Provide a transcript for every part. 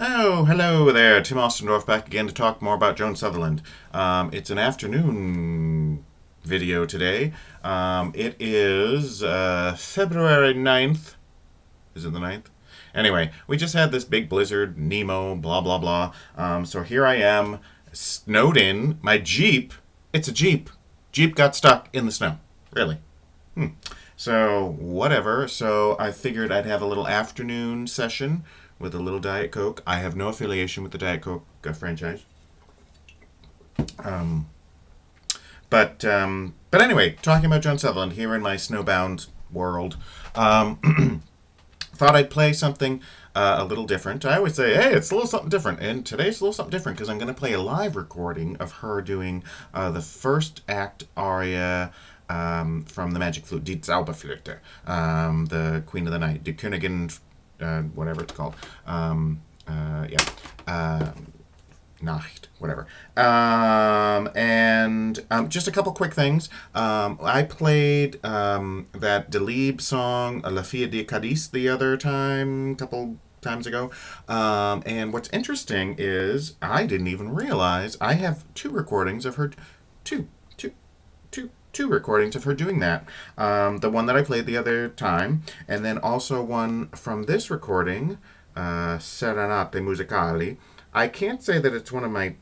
Oh, hello there. Tim Ostendorf back again to talk more about Joan Sutherland. It's an afternoon video today. It is February 9th. Is it the 9th? Anyway, we just had this big blizzard, Nemo, blah, blah, blah. So here I am, snowed in. My Jeep, it's a Jeep. Jeep got stuck in the snow. Really. So, whatever. So, I figured I'd have a little afternoon session with a little Diet Coke. I have no affiliation with the Diet Coke franchise. Um, but anyway, talking about Joan Sutherland here in my snowbound world. Thought I'd play something a little different. I always say, hey, it's a little something different. And today's a little something different because I'm going to play a live recording of her doing the first act aria from the Magic Flute, Die Zauberflöte, the Queen of the Night, Die Königin, whatever it's called. Yeah. Nacht, whatever. And just a couple quick things. I played that Delibes song, La Fille de Cadiz, the other time, a couple times ago. And what's interesting is I didn't even realize I have two recordings of her, two recordings of her doing that. The one that I played the other time, and then also one from this recording, Serenate Musicali. I can't say that it's one of my...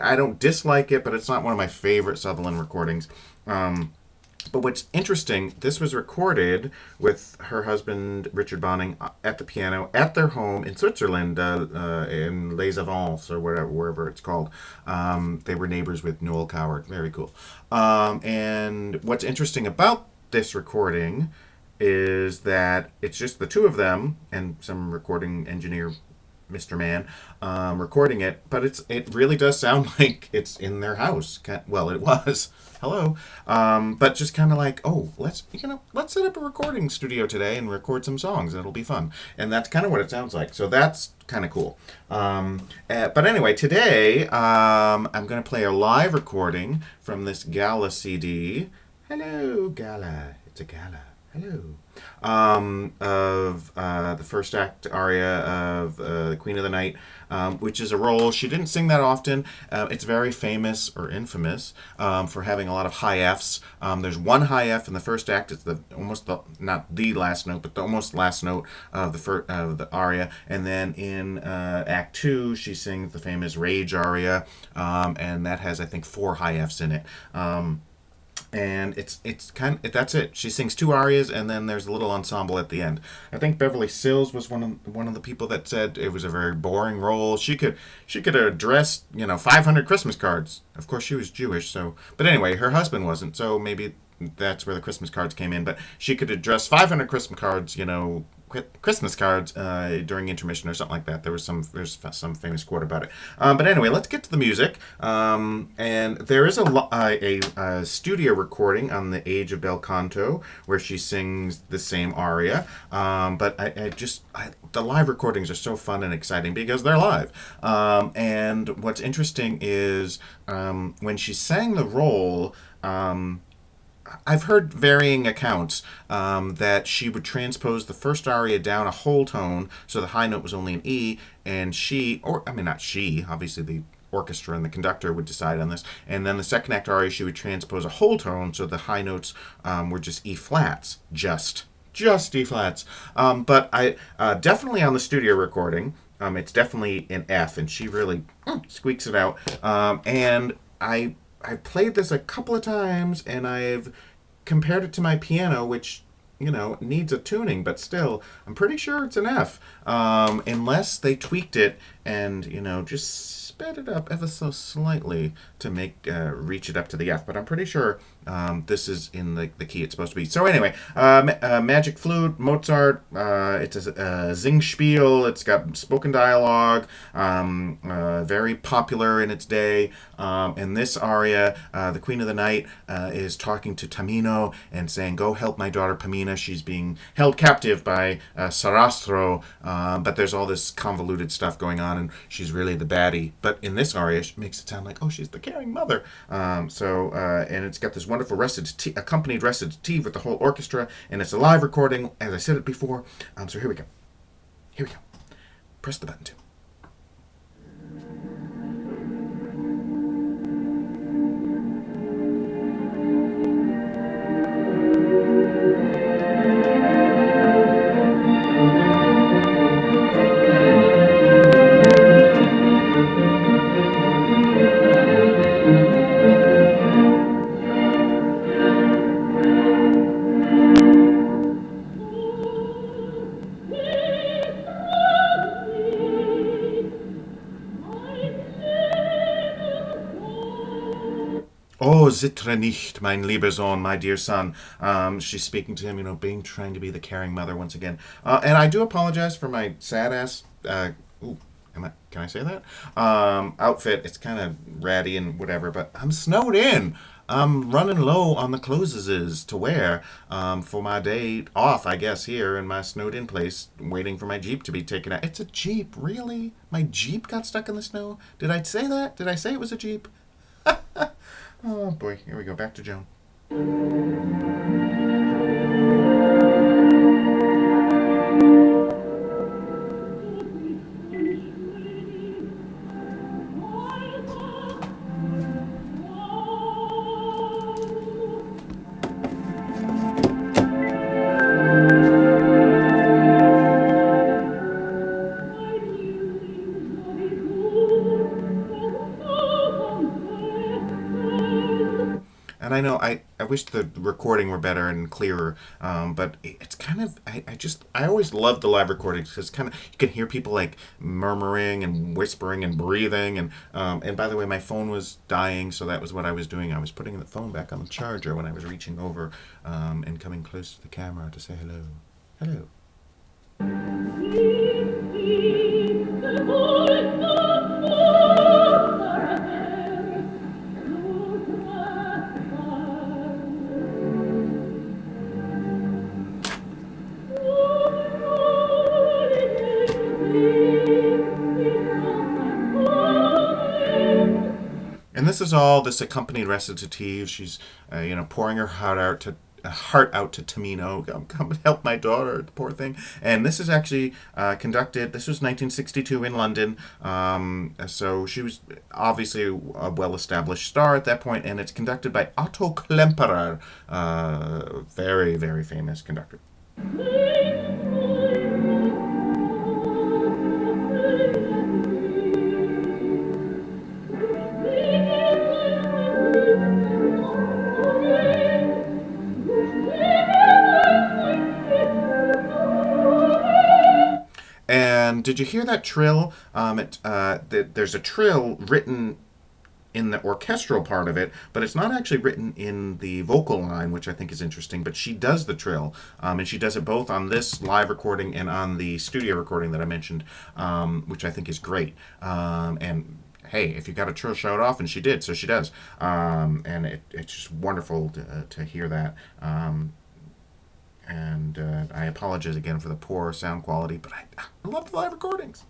I don't dislike it, but it's not one of my favorite Sutherland recordings. But what's interesting, this was recorded with her husband, Richard Bonning, at the piano at their home in Switzerland, in Les Avants, or wherever it's called. They were neighbors with Noel Coward. Very cool. And what's interesting about this recording is that it's just the two of them and some recording engineer, Mr. Man, recording it, but it really does sound like it's in their house. Well, it was. Hello. But just kind of like, oh, let's set up a recording studio today and record some songs. It'll be fun. And that's kind of what it sounds like. So that's kind of cool. But anyway, today I'm going to play a live recording from this Gala CD. Hello, Gala. It's a Gala. Hello. Of the first act aria of the Queen of the Night, which is a role she didn't sing that often. It's very famous or infamous for having a lot of high Fs. There's one high F in the first act. It's not the last note, but the almost last note of the aria. And then in Act 2, she sings the famous Rage aria, and that has, I think, 4 high Fs in it. And that's it. She sings 2 arias, and then there's a little ensemble at the end. I think Beverly Sills was one of the people that said it was a very boring role. She could address 500 Christmas cards. Of course, she was Jewish, so. But anyway, her husband wasn't, so maybe that's where the Christmas cards came in. But she could address 500 Christmas cards during intermission or something like that. There's some famous quote about it. But anyway, let's get to the music. And there is a studio recording on the Age of Bel Canto where she sings the same aria. But the live recordings are so fun and exciting because they're live. And what's interesting is when she sang the role. I've heard varying accounts that she would transpose the first aria down a whole tone, so the high note was only an E, and not she, obviously the orchestra and the conductor would decide on this, and then the second act aria she would transpose a whole tone, so the high notes were just E flats, just E flats. But I definitely on the studio recording, it's definitely an F, and she really squeaks it out, and I played this a couple of times, and I've compared it to my piano, which, needs a tuning, but still, I'm pretty sure it's an F. Unless they tweaked it and, just sped it up ever so slightly to reach it up to the F. But I'm pretty sure this is in the key it's supposed to be. So anyway, Magic Flute, Mozart, it's a Singspiel, it's got spoken dialogue, very popular in its day. In this aria, the Queen of the Night is talking to Tamino and saying, go help my daughter Pamina. She's being held captive by Sarastro, but there's all this convoluted stuff going on, and she's really the baddie. But in this aria, she makes it sound like, oh, she's the caring mother. And it's got this wonderful accompanied recitative with the whole orchestra, and it's a live recording, as I said it before. So here we go. Press the button too. Oh, zittre nicht, mein lieber Sohn, my dear son. She's speaking to him, trying to be the caring mother once again. And I do apologize for my sad ass. Can I say that? Outfit. It's kind of ratty and whatever, but I'm snowed in. I'm running low on the clothes to wear for my day off, I guess, here in my snowed in place, waiting for my Jeep to be taken out. It's a Jeep, really? My Jeep got stuck in the snow? Did I say that? Did I say it was a Jeep? Oh boy, here we go. Back to Joan. And I know I wish the recording were better and clearer, but it's kind of I always love the live recordings because kind of you can hear people like murmuring and whispering and breathing and by the way, my phone was dying, so that was what I was doing. I was putting the phone back on the charger when I was reaching over and coming close to the camera to say hello. Hello. And this is all this accompanied recitative. She's, pouring her heart out to Tamino. Come and help my daughter, the poor thing. And this is actually conducted. This was 1962 in London. So she was obviously a well-established star at that point, and it's conducted by Otto Klemperer, very, very famous conductor. And did you hear that trill? There's a trill written in the orchestral part of it, but it's not actually written in the vocal line, which I think is interesting. But she does the trill, and she does it both on this live recording and on the studio recording that I mentioned, which I think is great. And hey, if you got a trill, show it off, and she did, so she does. And it's just wonderful to hear that. And I apologize again for the poor sound quality, but I love the live recordings.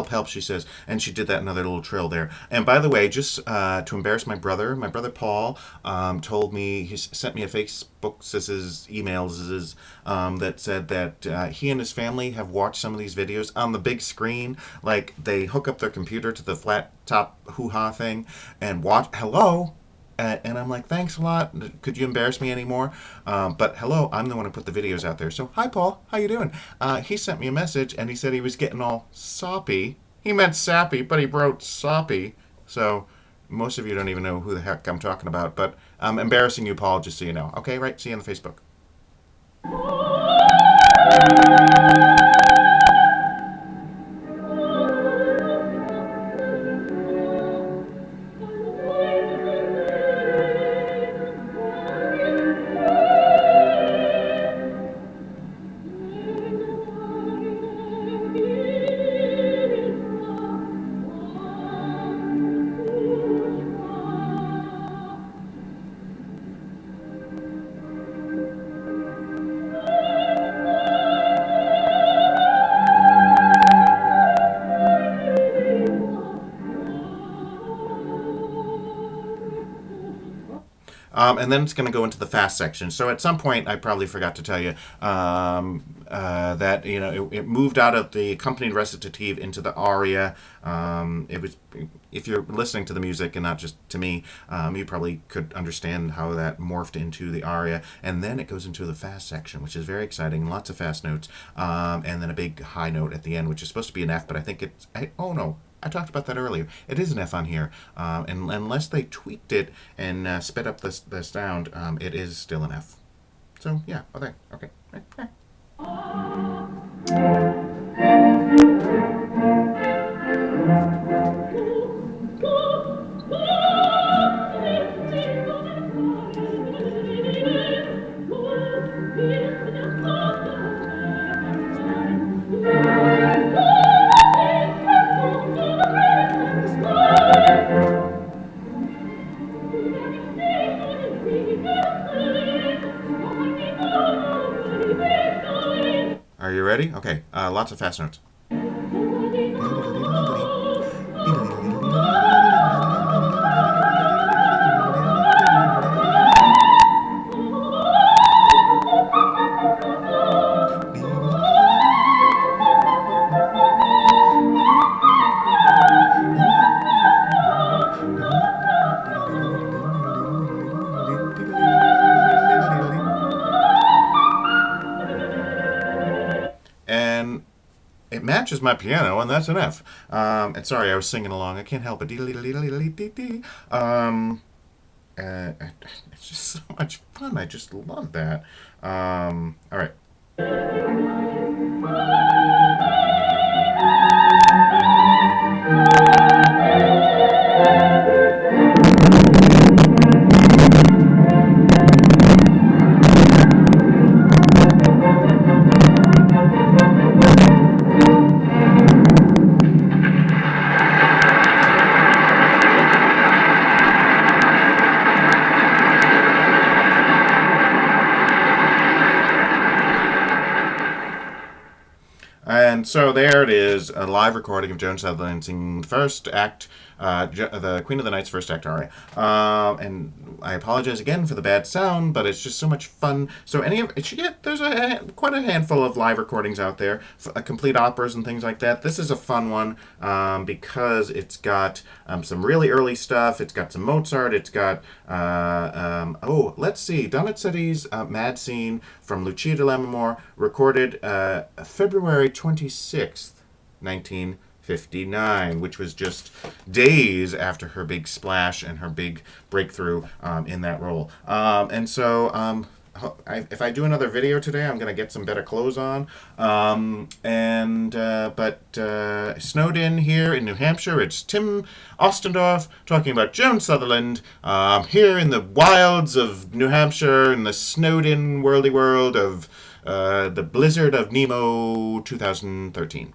Help, she says. And she did that another little trill there. And by the way, just to embarrass my brother Paul told me, he sent me a Facebook emails that said that he and his family have watched some of these videos on the big screen. Like, they hook up their computer to the flat top hoo-ha thing and watch. Hello? And I'm like, thanks a lot. Could you embarrass me anymore? But hello, I'm the one who put the videos out there. So, hi, Paul. How you doing? He sent me a message, and he said he was getting all soppy. He meant sappy, but he wrote soppy. So, most of you don't even know who the heck I'm talking about. But I'm embarrassing you, Paul, just so you know. Okay, right? See you on the Facebook. And then it's going to go into the fast section. So at some point, I probably forgot to tell you that it moved out of the accompanied recitative into the aria. It was, if you're listening to the music and not just to me, you probably could understand how that morphed into the aria. And then it goes into the fast section, which is very exciting. Lots of fast notes, and then a big high note at the end, which is supposed to be an F, but I think it's oh no. I talked about that earlier. It is an F on here, and unless they tweaked it and sped up the sound, it is still an F. So yeah, okay. Are you ready? Okay, lots of fast notes. And it matches my piano, and that's an F. And sorry, I was singing along. I can't help it. It's just so much fun. I just love that. All right. And so there it is, a live recording of Joan Sutherland singing the first act, the Queen of the Night's first act aria. And I apologize again for the bad sound, but it's just so much fun. So there's quite a handful of live recordings out there, complete operas and things like that. This is a fun one because it's got some really early stuff. It's got some Mozart. It's got let's see, Donizetti's Mad Scene from Lucia di Lammermoor, recorded February 26th, 1959, which was just days after her big splash and her big breakthrough in that role. If I do another video today, I'm going to get some better clothes on. Snowed in here in New Hampshire, it's Tim Ostendorf talking about Joan Sutherland here in the wilds of New Hampshire in the snowed in worldy world of the Blizzard of Nemo 2013.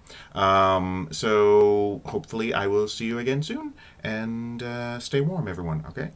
So hopefully I will see you again soon, and stay warm, everyone, okay?